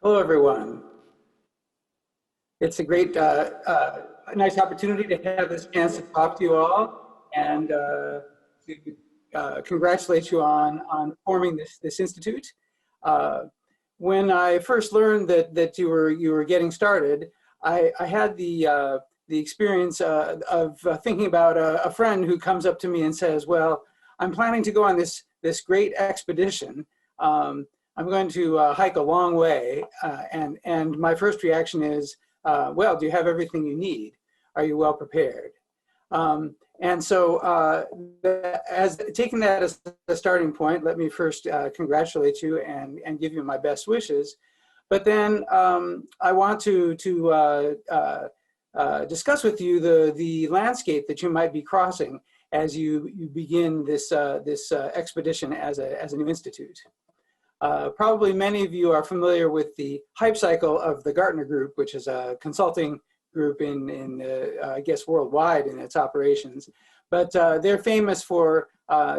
Hello, everyone. It's a great, nice opportunity to have this chance to talk to you all and to congratulate you on forming this institute. Uh, when I first learned that you were getting started, I had the experience of thinking about a friend who comes up to me and says, "Well, I'm planning to go on this great expedition. I'm going to hike a long way," and my first reaction is, "Well, do you have everything you need? Are you well prepared?" And so, as taking that as a starting point, let me first congratulate you and give you my best wishes. But then I want to discuss with you the landscape that you might be crossing as you begin this expedition as a new institute. Probably many of you are familiar with the hype cycle of the Gartner Group, which is a consulting group I guess worldwide in its operations. But they're famous for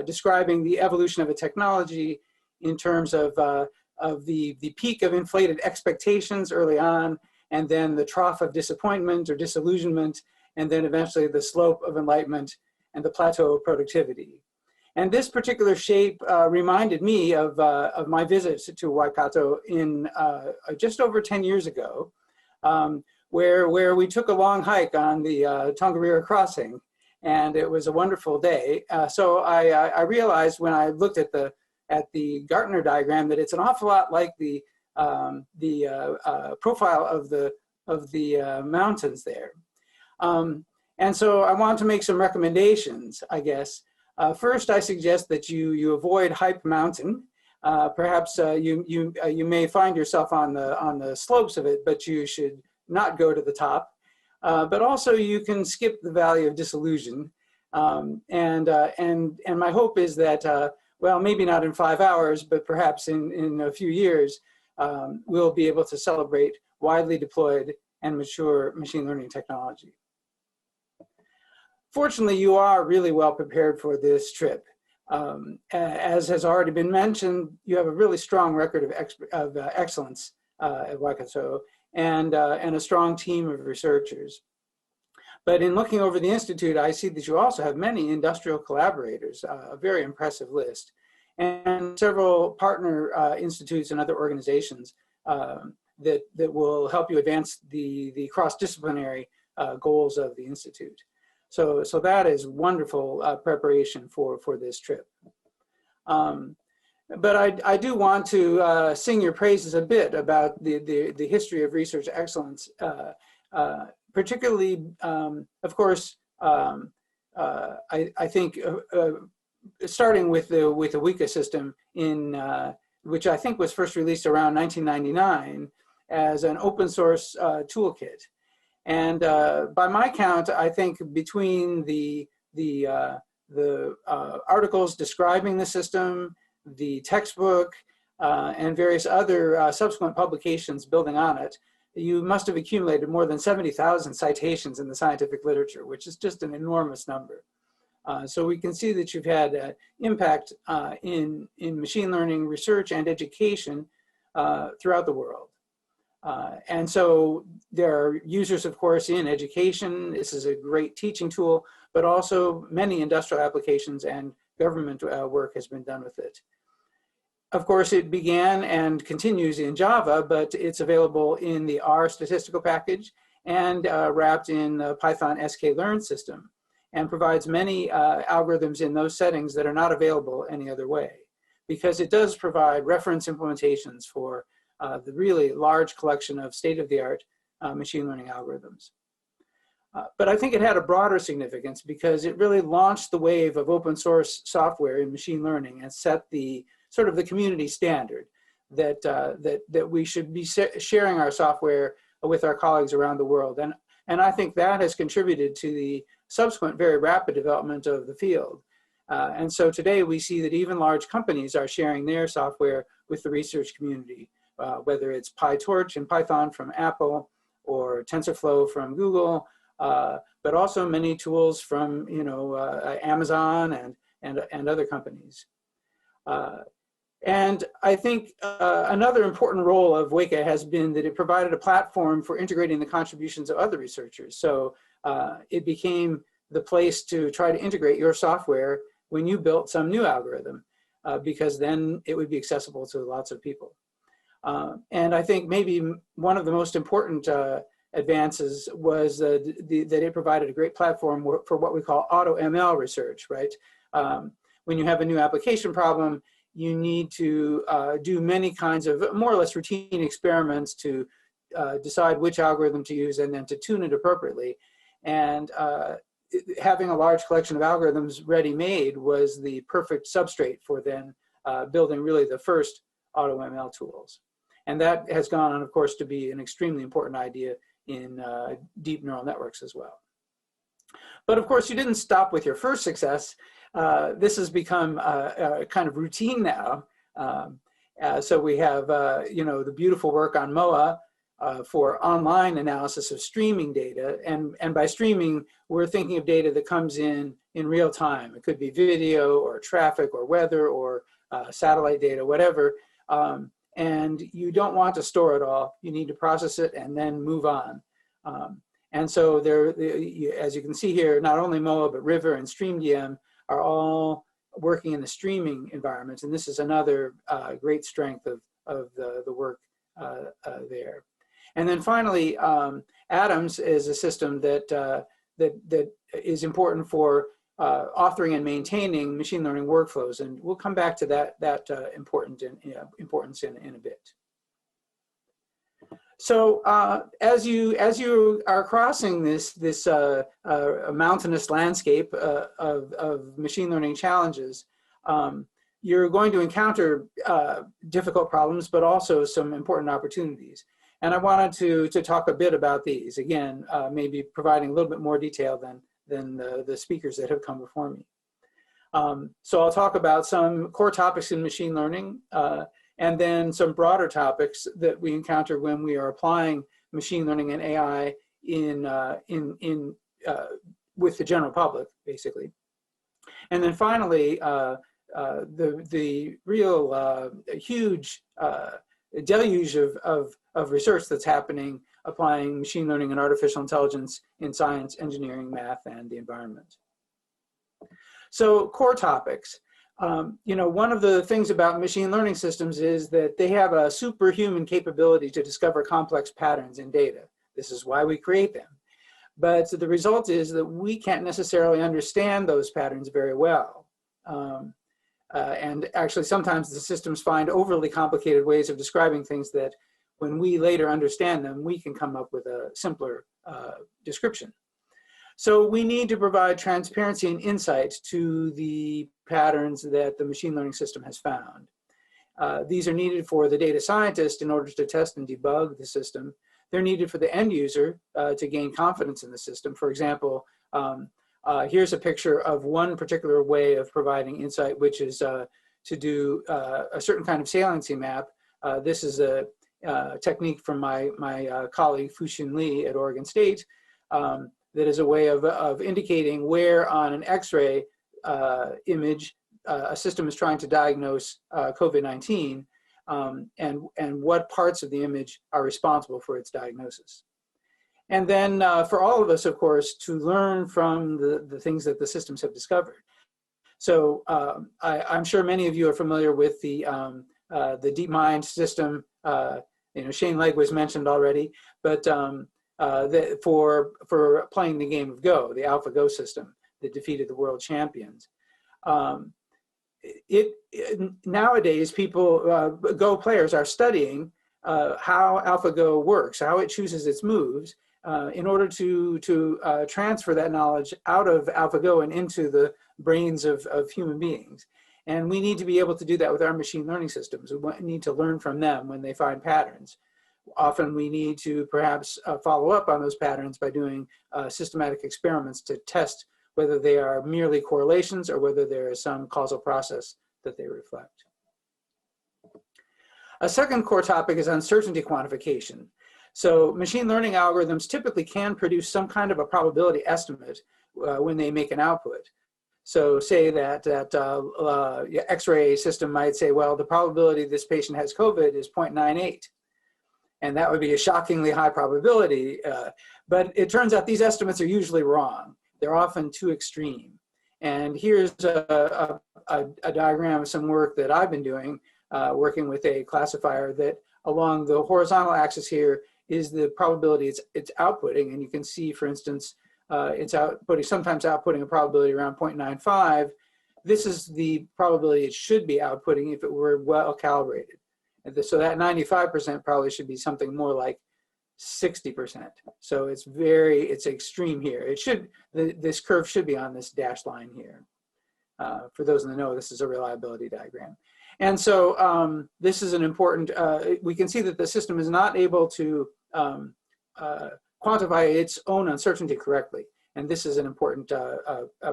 describing the evolution of a technology in terms of the peak of inflated expectations early on, and then the trough of disappointment or disillusionment, and then eventually the slope of enlightenment and the plateau of productivity. And this particular shape reminded me of my visit to Waikato in just over 10 years ago, where we took a long hike on the Tongariro Crossing, and it was a wonderful day. So I realized when I looked at the Gartner diagram that it's an awful lot like the profile of the mountains there. And so I want to make some recommendations, I guess. First, I suggest that you avoid Hype Mountain. Perhaps you may find yourself on the slopes of it, but you should not go to the top. But also, you can skip the Valley of Disillusion. And my hope is that well, maybe not in 5 hours, but perhaps in a few years, we'll be able to celebrate widely deployed and mature machine learning technology. Fortunately, you are really well prepared for this trip. As has already been mentioned, you have a really strong record of excellence at Waikato and a strong team of researchers. But in looking over the Institute, I see that you also have many industrial collaborators, a very impressive list, and several partner institutes and other organizations that will help you advance the cross-disciplinary goals of the Institute. So that is wonderful preparation for this trip. But I do want to sing your praises a bit about the history of research excellence, particularly, of course, I think starting with the Weka system which I think was first released around 1999 as an open source toolkit. And by my count, I think between the articles describing the system, the textbook, and various other subsequent publications building on it, you must have accumulated more than 70,000 citations in the scientific literature, which is just an enormous number. So we can see that you've had impact in machine learning research and education throughout the world. And so there are users, of course, in education. This is a great teaching tool, but also many industrial applications and government work has been done with it. Of course, it began and continues in Java, but it's available in the R statistical package and wrapped in the Python sklearn system, and provides many algorithms in those settings that are not available any other way, because it does provide reference implementations for the really large collection of state-of-the-art machine learning algorithms. But I think it had a broader significance because it really launched the wave of open source software in machine learning and set the sort of the community standard that we should be sharing our software with our colleagues around the world. And I think that has contributed to the subsequent very rapid development of the field. And so today we see that even large companies are sharing their software with the research community, whether it's PyTorch and Python from Apple or TensorFlow from Google, but also many tools from Amazon and other companies. And I think another important role of Weka has been that it provided a platform for integrating the contributions of other researchers. So it became the place to try to integrate your software when you built some new algorithm, because then it would be accessible to lots of people. And I think maybe one of the most important advances was that it provided a great platform for what we call auto ML research, right? When you have a new application problem, you need to do many kinds of more or less routine experiments to decide which algorithm to use and then to tune it appropriately. And having a large collection of algorithms ready-made was the perfect substrate for then building really the first auto ML tools. And that has gone on, of course, to be an extremely important idea in deep neural networks as well. But of course, you didn't stop with your first success. This has become kind of routine now. So we have, the beautiful work on MOA for online analysis of streaming data. And by streaming, we're thinking of data that comes in real time. It could be video or traffic or weather or satellite data, whatever. And you don't want to store it all. You need to process it and then move on. And so there, as you can see here, not only MOA, but River and StreamDM are all working in the streaming environments. And this is another great strength of the work there. And then finally, Atoms is a system that is important for authoring and maintaining machine learning workflows. And we'll come back to that importance in a bit. So as you are crossing this mountainous landscape of machine learning challenges, you're going to encounter difficult problems, but also some important opportunities. And I wanted to talk a bit about these. Again, maybe providing a little bit more detail than the speakers that have come before me. So I'll talk about some core topics in machine learning, and then some broader topics that we encounter when we are applying machine learning and AI with the general public, basically. And then finally, the real huge deluge of research that's happening applying machine learning and artificial intelligence in science, engineering, math, and the environment. So core topics. One of the things about machine learning systems is that they have a superhuman capability to discover complex patterns in data. This is why we create them. But the result is that we can't necessarily understand those patterns very well. And actually, sometimes the systems find overly complicated ways of describing things that when we later understand them, we can come up with a simpler description. So we need to provide transparency and insight to the patterns that the machine learning system has found. These are needed for the data scientist in order to test and debug the system. They're needed for the end user to gain confidence in the system. For example, here's a picture of one particular way of providing insight, which is to do a certain kind of saliency map. This is a technique from my colleague Fuxin Li at Oregon State. That is a way of indicating where on an X-ray image a system is trying to diagnose COVID-19 and what parts of the image are responsible for its diagnosis. And then for all of us, of course, to learn from the things that the systems have discovered. So I'm sure many of you are familiar with the DeepMind system. Shane Legg was mentioned already, but for playing the game of Go, the AlphaGo system that defeated the world champions. Nowadays, Go players are studying how AlphaGo works, how it chooses its moves, in order to transfer that knowledge out of AlphaGo and into the brains of human beings. And we need to be able to do that with our machine learning systems. We need to learn from them when they find patterns. Often we need to perhaps follow up on those patterns by doing systematic experiments to test whether they are merely correlations or whether there is some causal process that they reflect. A second core topic is uncertainty quantification. So machine learning algorithms typically can produce some kind of a probability estimate when they make an output. So say that X-ray system might say, well, the probability this patient has COVID is 0.98. And that would be a shockingly high probability. But it turns out these estimates are usually wrong. They're often too extreme. And here's a diagram of some work that I've been doing, working with a classifier that along the horizontal axis here is the probability it's outputting. And you can see, for instance, it's sometimes outputting a probability around 0.95. This is the probability it should be outputting if it were well calibrated. So that 95% probably should be something more like 60%. So it's extreme here. This curve should be on this dashed line here. For those in the know, this is a reliability diagram. And so this is an important, we can see that the system is not able to quantify its own uncertainty correctly. And this is an important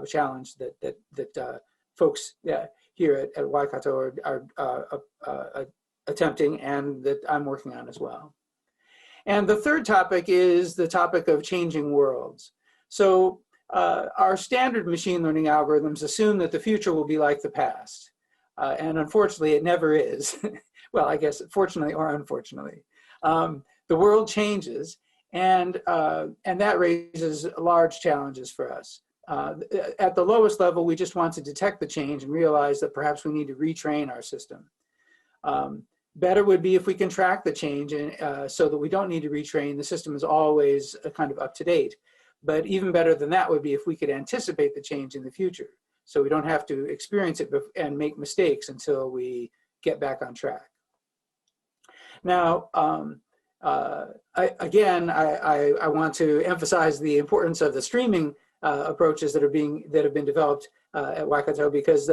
challenge that folks here at Waikato are attempting, and that I'm working on as well. And the third topic is the topic of changing worlds. So our standard machine learning algorithms assume that the future will be like the past. And unfortunately, it never is. Well, I guess fortunately or unfortunately. The world changes, and that raises large challenges for us. At the lowest level, we just want to detect the change and realize that perhaps we need to retrain our system. Better would be if we can track the change so that we don't need to retrain. The system is always kind of up to date. But even better than that would be if we could anticipate the change in the future, so we don't have to experience it and make mistakes until we get back on track. Now, I want to emphasize the importance of the streaming approaches that have been developed at Waikato, because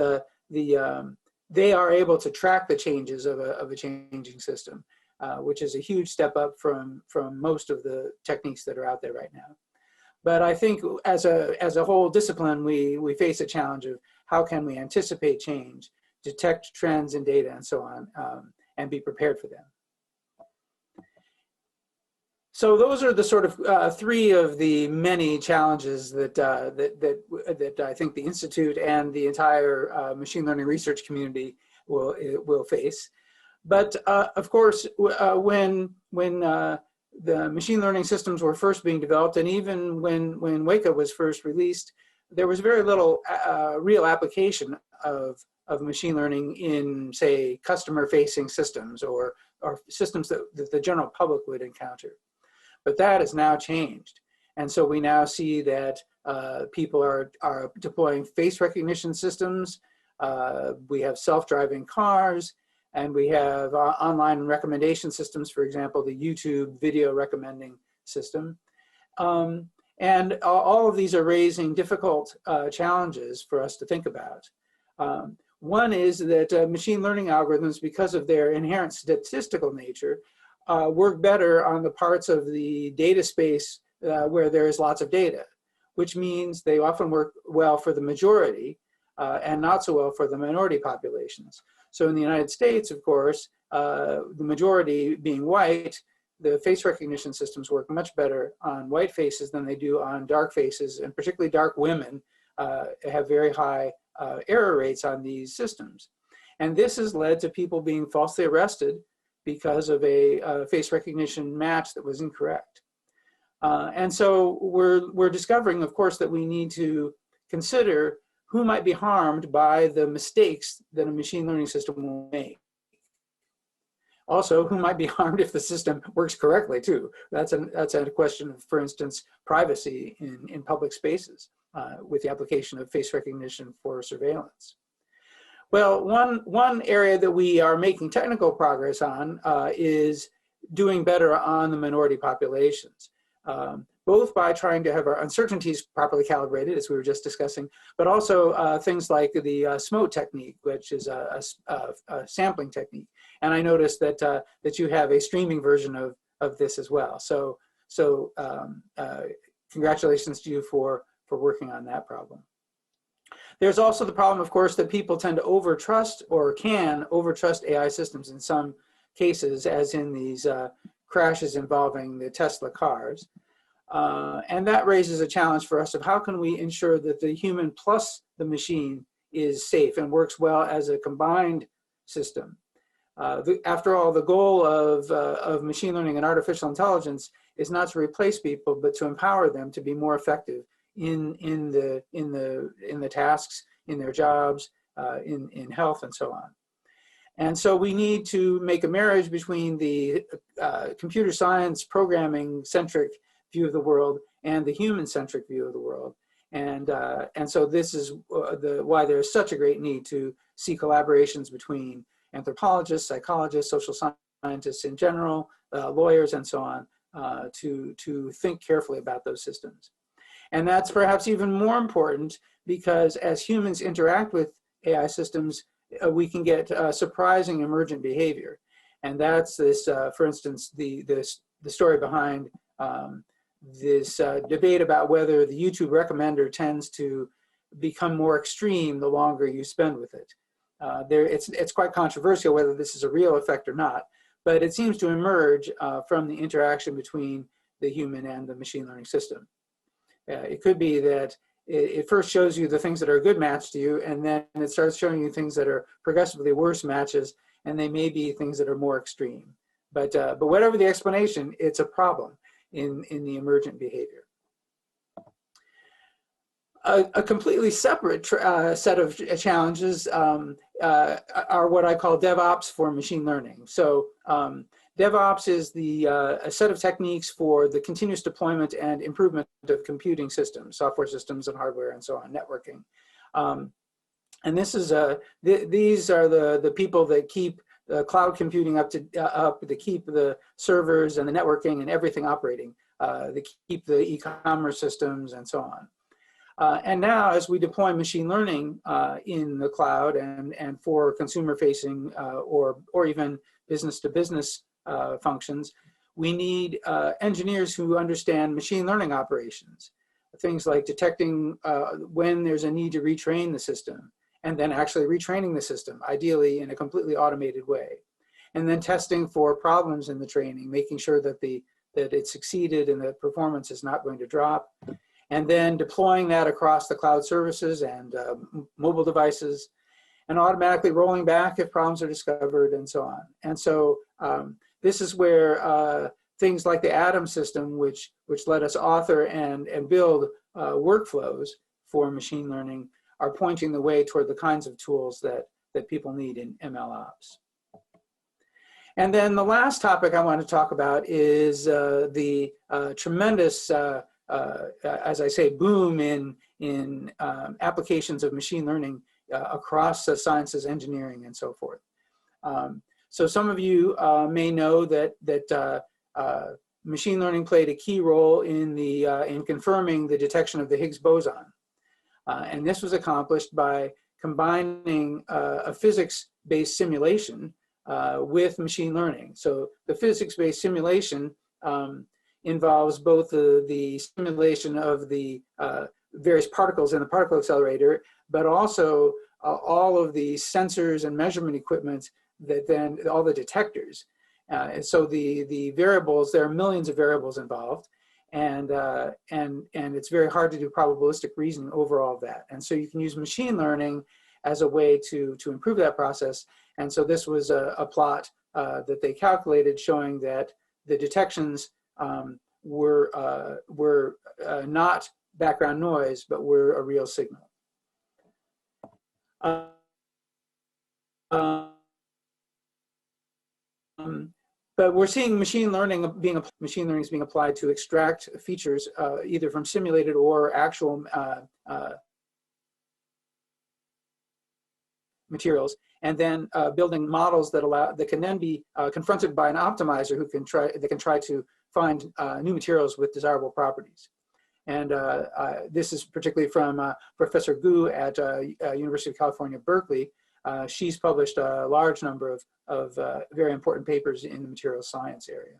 they are able to track the changes of a changing system, which is a huge step up from most of the techniques that are out there right now. But I think as a whole discipline, we face a challenge of how can we anticipate change, detect trends in data, and so on, and be prepared for them. So those are the sort of three of the many challenges that I think the Institute and the entire machine learning research community will face. But of course, when the machine learning systems were first being developed, and even when Weka was first released, there was very little real application of machine learning in, say, customer-facing systems or systems that the general public would encounter. But that has now changed. And so we now see that people are deploying face recognition systems. We have self-driving cars, and we have online recommendation systems, for example, the YouTube video recommending system. And all of these are raising difficult challenges for us to think about. One is that machine learning algorithms, because of their inherent statistical nature, work better on the parts of the data space where there is lots of data, which means they often work well for the majority and not so well for the minority populations. So in the United States, of course, the majority being white, the face recognition systems work much better on white faces than they do on dark faces, and particularly dark women have very high error rates on these systems. And this has led to people being falsely arrested because of a face recognition match that was incorrect. And so we're discovering, of course, that we need to consider who might be harmed by the mistakes that a machine learning system will make. Also, who might be harmed if the system works correctly too. That's a question of, for instance, privacy in public spaces with the application of face recognition for surveillance. Well, one area that we are making technical progress on is doing better on the minority populations, both by trying to have our uncertainties properly calibrated, as we were just discussing, but also things like the SMOTE technique, which is a sampling technique. And I noticed that you have a streaming version of this as well. So congratulations to you for working on that problem. There's also the problem, of course, that people tend to overtrust or can overtrust AI systems in some cases, as in these crashes involving the Tesla cars. And that raises a challenge for us of how can we ensure that the human plus the machine is safe and works well as a combined system. After all, the goal of machine learning and artificial intelligence is not to replace people, but to empower them to be more effective in the tasks, in their jobs, in health, and so on. And so we need to make a marriage between the computer science programming centric view of the world and the human centric view of the world. And so this is why there's such a great need to see collaborations between anthropologists, psychologists, social scientists in general, lawyers, and so on, to think carefully about those systems. And that's perhaps even more important because as humans interact with AI systems, we can get surprising emergent behavior. And that's this, for instance, the story behind this debate about whether the YouTube recommender tends to become more extreme the longer you spend with it. It's quite controversial whether this is a real effect or not, but it seems to emerge from the interaction between the human and the machine learning system. It could be that it first shows you the things that are a good match to you, and then it starts showing you things that are progressively worse matches, and they may be things that are more extreme. But whatever the explanation, it's a problem in the emergent behavior. A completely separate set of challenges are what I call DevOps for machine learning. So DevOps is a set of techniques for the continuous deployment and improvement of computing systems, software systems and hardware and so on, networking. And this is these are the people that keep the cloud computing up, to keep the servers and the networking and everything operating, they keep the e-commerce systems and so on. And now, as we deploy machine learning in the cloud and for consumer-facing or even business-to-business functions, we need engineers who understand machine learning operations, things like detecting when there's a need to retrain the system, and then actually retraining the system, ideally in a completely automated way, and then testing for problems in the training, making sure that it succeeded and that performance is not going to drop. And then deploying that across the cloud services and mobile devices, and automatically rolling back if problems are discovered and so on. And so this is where things like the Atom system, which let us author and build workflows for machine learning, are pointing the way toward the kinds of tools that people need in MLOps. And then the last topic I want to talk about is the tremendous as I say, boom in applications of machine learning across sciences, engineering, and so forth. So some of you may know that machine learning played a key role in confirming the detection of the Higgs boson. And this was accomplished by combining a physics-based simulation with machine learning. So the physics-based simulation involves both the simulation of the various particles in the particle accelerator, but also all of the sensors and measurement equipment that then, all the detectors. And so the variables, there are millions of variables involved, and it's very hard to do probabilistic reasoning over all of that. And so you can use machine learning as a way to improve that process. And so this was a plot that they calculated showing that the detections were not background noise, but were a real signal. But we're seeing machine learning is being applied to extract features either from simulated or actual materials, and then building models that can then be confronted by an optimizer who can try to find new materials with desirable properties. And this is particularly from Professor Gu at University of California, Berkeley. She's published a large number of very important papers in the materials science area.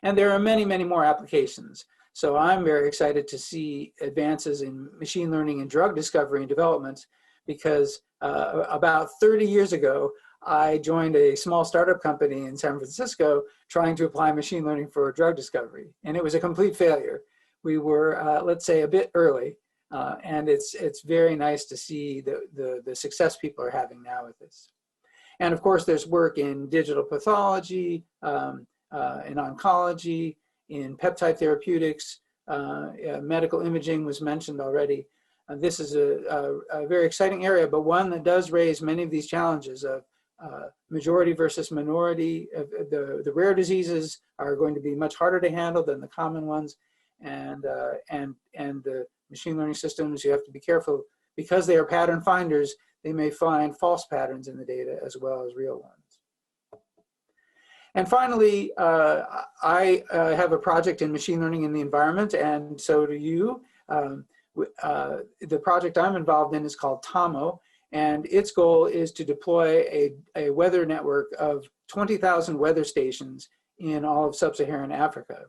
And there are many, many more applications. So I'm very excited to see advances in machine learning in drug discovery and development, because about 30 years ago, I joined a small startup company in San Francisco trying to apply machine learning for drug discovery. And it was a complete failure. We were, let's say, a bit early. And it's very nice to see the success people are having now with this. And of course, there's work in digital pathology, in oncology, in peptide therapeutics, medical imaging was mentioned already. This is a very exciting area, but one that does raise many of these challenges of majority versus minority. The rare diseases are going to be much harder to handle than the common ones, and the machine learning systems, you have to be careful because they are pattern finders. They may find false patterns in the data as well as real ones. And finally, I have a project in machine learning in the environment, and so do you. The project I'm involved in is called TAMO, and its goal is to deploy a weather network of 20,000 weather stations in all of sub-Saharan Africa.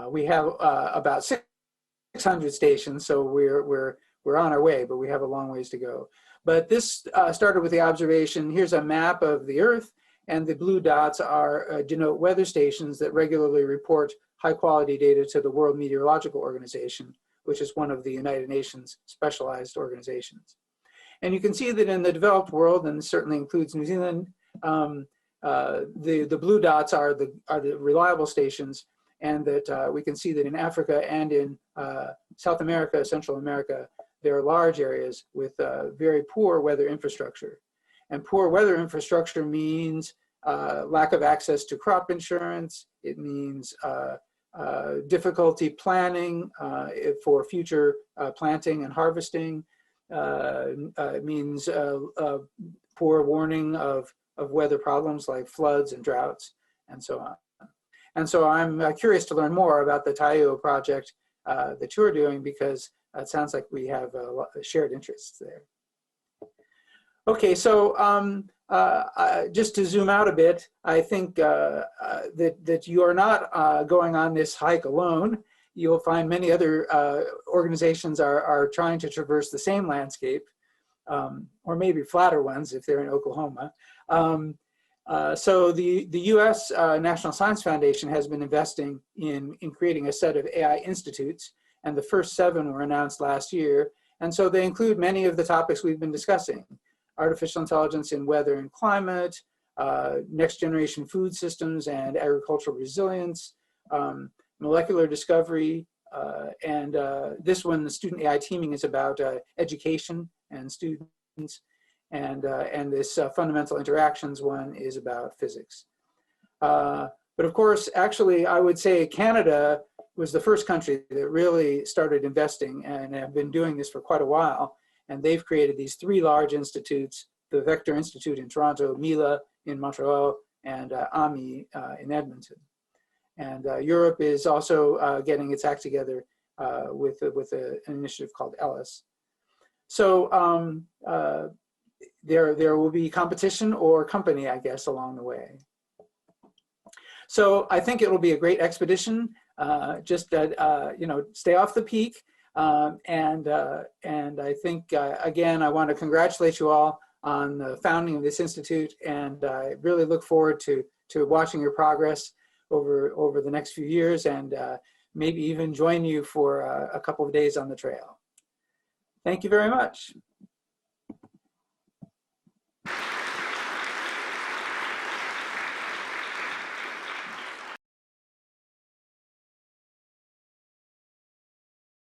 We have about 600 stations, so we're on our way, but we have a long ways to go. But this started with the observation, here's a map of the Earth, and the blue dots are denote weather stations that regularly report high quality data to the World Meteorological Organization, which is one of the United Nations specialized organizations. And you can see that in the developed world, and this certainly includes New Zealand, the blue dots are the reliable stations, and that we can see that in Africa and in South America, Central America, there are large areas with very poor weather infrastructure. And poor weather infrastructure means lack of access to crop insurance. It means difficulty planning for future planting and harvesting. It means poor warning of weather problems like floods and droughts and so on. And so I'm curious to learn more about the TAIO project that you're doing, because it sounds like we have shared interests there. Okay, so just to zoom out a bit, I think that you are not going on this hike alone. You'll find many other organizations are trying to traverse the same landscape, or maybe flatter ones if they're in Oklahoma. So the US National Science Foundation has been investing in creating a set of AI institutes, and the first 7 were announced last year. And so they include many of the topics we've been discussing: artificial intelligence in weather and climate, next generation food systems and agricultural resilience, molecular discovery, and this one, the student AI teaming, is about education and students, and this fundamental interactions one is about physics. But of course, actually, I would say Canada was the first country that really started investing and have been doing this for quite a while. And they've created these 3 large institutes: the Vector Institute in Toronto, MILA in Montreal, and AMI in Edmonton. And Europe is also getting its act together with an initiative called ELIS. So there will be competition or company, I guess, along the way. So I think it will be a great expedition. Just stay off the peak. And I think, again, I want to congratulate you all on the founding of this institute, and I really look forward to watching your progress over the next few years, and maybe even join you for a couple of days on the trail. Thank you very much.